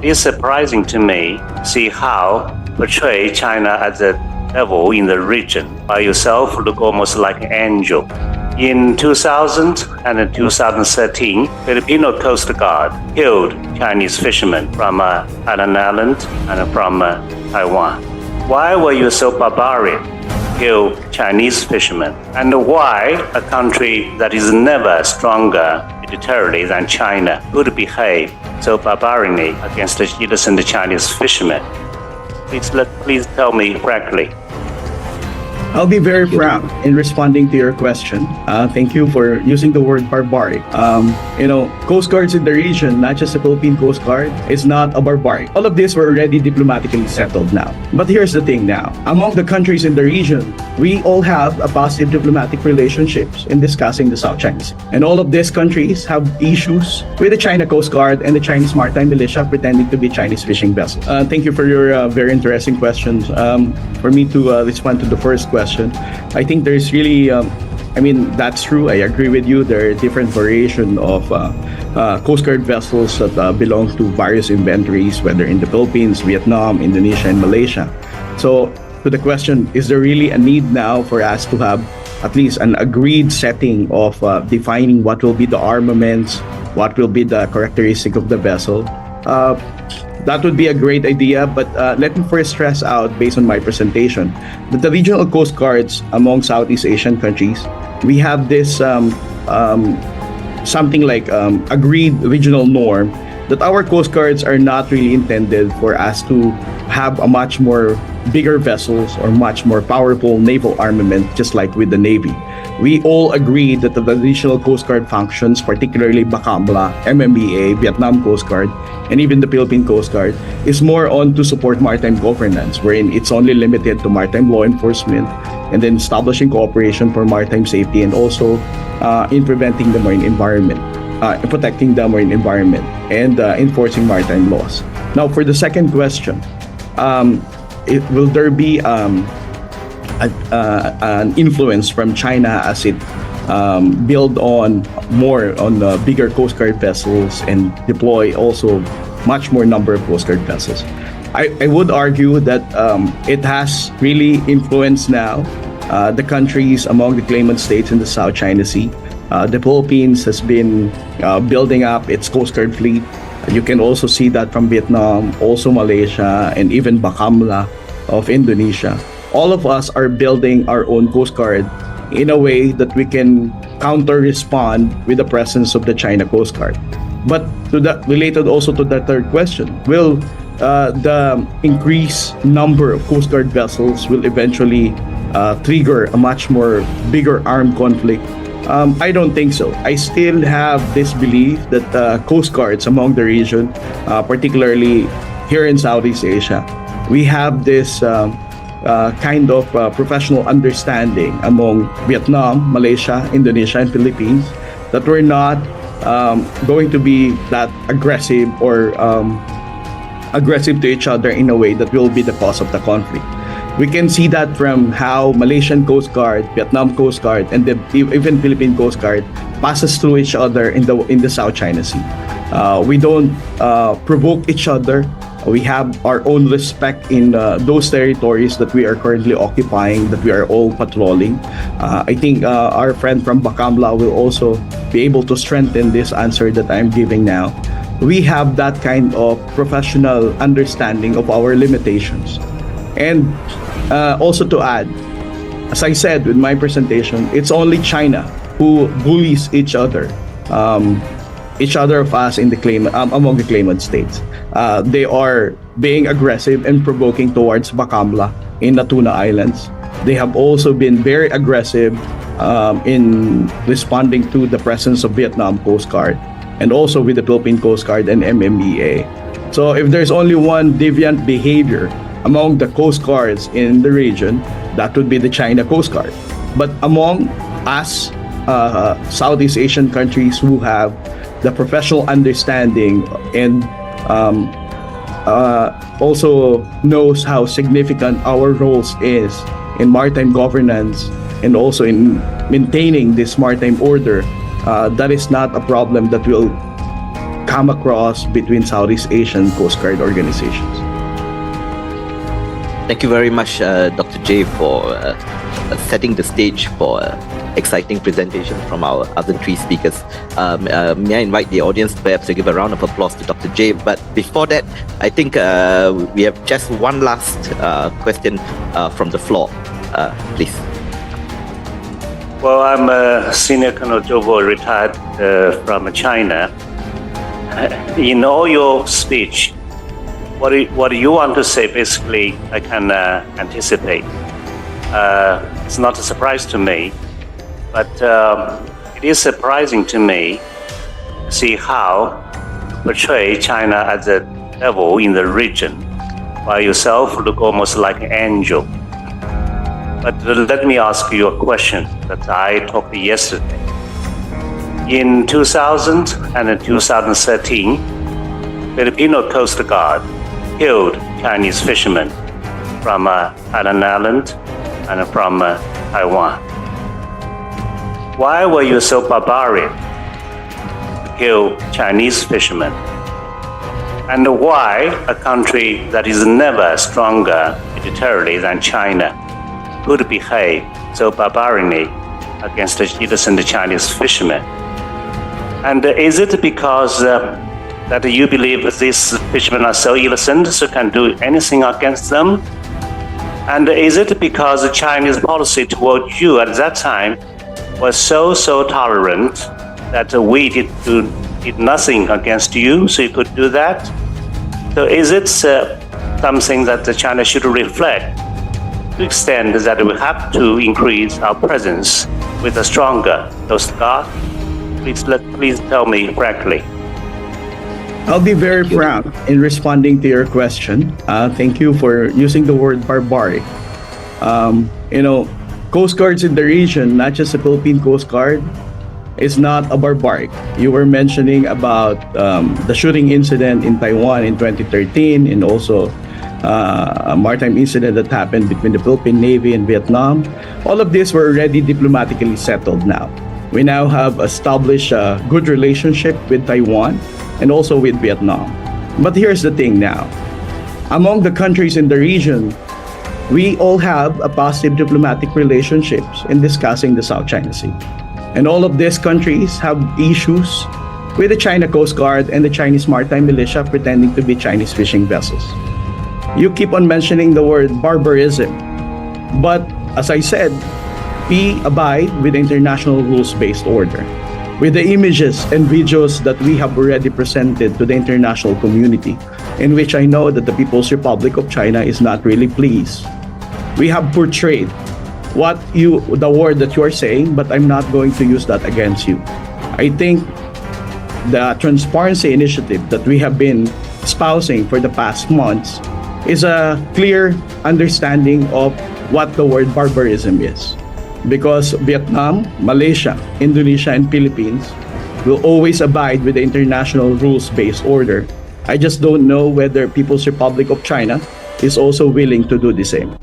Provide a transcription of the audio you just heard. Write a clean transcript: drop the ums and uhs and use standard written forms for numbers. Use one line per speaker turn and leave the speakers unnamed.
It's surprising to me to see how portray China as a devil in the region, while yourself look almost like an angel. In 2000 and 2013, Filipino Coast Guard killed Chinese fishermen from Island Island and from Taiwan. Why were you so barbaric to kill Chinese fishermen? And why a country that is never stronger militarily than China would behave so barbarically against the innocent Chinese fishermen? Please tell me frankly.
I'll be very proud in responding to your question. Thank you for using the word barbaric. Coast guards in the region, not just the Philippine Coast Guard, is not a barbaric. All of this were already diplomatically settled now. But here's the thing now. Among the countries in the region, we all have a positive diplomatic relationships in discussing the South China Sea. And all of these countries have issues with the China Coast Guard and the Chinese Maritime Militia pretending to be Chinese fishing vessels. Thank you for your very interesting questions. For me to respond to the first question, I think there's really, that's true. I agree with you. There are different variation of Coast Guard vessels that belong to various inventories, whether in the Philippines, Vietnam, Indonesia, and Malaysia. So to the question, is there really a need now for us to have at least an agreed setting of defining what will be the armaments, what will be the characteristic of the vessel? That would be a great idea, but let me first stress out, based on my presentation, that the regional coast guards among Southeast Asian countries, we have this something like agreed regional norm that our coast guards are not really intended for us to have a much more bigger vessels or much more powerful naval armament, just like with the Navy. We all agree that the traditional Coast Guard functions, particularly BACAMLA, MMBA, Vietnam Coast Guard, and even the Philippine Coast Guard, is more on to support maritime governance, wherein it's only limited to maritime law enforcement and then establishing cooperation for maritime safety and also in preventing the marine environment, protecting the marine environment, and enforcing maritime laws. Now, for the second question, will there be an influence from China as it build on more on bigger Coast Guard vessels and deploy also much more number of Coast Guard vessels? I would argue that it has really influenced now the countries among the claimant states in the South China Sea. The Philippines has been building up its Coast Guard fleet. You can also see that from Vietnam, also Malaysia, and even BACAMLA of Indonesia. All of us are building our own Coast Guard in a way that we can counter-respond with the presence of the China Coast Guard. But to that, related also to the third question, will the increased number of Coast Guard vessels will eventually trigger a much more bigger armed conflict? I don't think so. I still have this belief that Coast Guards among the region, particularly here in Southeast Asia, we have this kind of professional understanding among Vietnam, Malaysia, Indonesia, and Philippines that we're not going to be that aggressive or aggressive to each other in a way that will be the cause of the conflict. We can see that from how Malaysian Coast Guard, Vietnam Coast Guard, and even Philippine Coast Guard passes through each other in the South China Sea. We don't provoke each other. We have our own respect in those territories that we are currently occupying, that we are all patrolling. I think our friend from BACAMLA will also be able to strengthen this answer that I'm giving now. We have that kind of professional understanding of our limitations. And also to add, as I said with my presentation, it's only China who bullies each other of us in the among the claimant states. They are being aggressive and provoking towards BACAMLA in the Tuna Islands. They have also been very aggressive in responding to the presence of Vietnam Coast Guard and also with the Philippine Coast Guard and MMBA. So if there's only one deviant behavior among the Coast Guards in the region, that would be the China Coast Guard. But among us, Southeast Asian countries who have the professional understanding and also knows how significant our roles is in maritime governance and also in maintaining this maritime order, that is not a problem that will come across between Southeast Asian Coast Guard organizations.
Thank you very much, Dr. J, for setting the stage for exciting presentation from our other three speakers. May I invite the audience perhaps to give a round of applause to Dr. J. But before that, I think we have just one last question from the floor. Please.
Well, I'm Senior Colonel Zhou Bo, retired from China. In all your speech, what do you want to say? Basically, I can anticipate. It's not a surprise to me, but it is surprising to me to see how you portray China as a devil in the region, while yourself look almost like an angel. But let me ask you a question that I talked yesterday. In 2000 and 2013, Filipino Coast Guard killed Chinese fishermen from Hainan Island and from Taiwan. Why were you so barbaric to kill Chinese fishermen? And why a country that is never stronger militarily than China could behave so barbarically against the innocent Chinese fishermen? And is it because that you believe these fishermen are so innocent, so can do anything against them? And is it because the Chinese policy towards you at that time was so tolerant that we did nothing against you, so you could do that? So is it something that China should reflect to extend that we have to increase our presence with a stronger Coast Guard? Please tell me frankly.
I'll be very frank in responding to your question. Thank you for using the word barbaric. Coast Guards in the region, not just the Philippine Coast Guard, is not a barbaric. You were mentioning about the shooting incident in Taiwan in 2013 and also a maritime incident that happened between the Philippine Navy and Vietnam. All of these were already diplomatically settled now. We now have established a good relationship with Taiwan and also with Vietnam. But here's the thing now. Among the countries in the region, we all have a positive diplomatic relationships in discussing the South China Sea. And all of these countries have issues with the China Coast Guard and the Chinese maritime militia pretending to be Chinese fishing vessels. You keep on mentioning the word barbarism. But as I said, we abide with the international rules-based order. With the images and videos that we have already presented to the international community, in which I know that the People's Republic of China is not really pleased. We have portrayed the word that you are saying, but I'm not going to use that against you. I think the transparency initiative that we have been espousing for the past months is a clear understanding of what the word barbarism is. Because Vietnam, Malaysia, Indonesia, and Philippines will always abide with the international rules-based order. I just don't know whether People's Republic of China is also willing to do the same.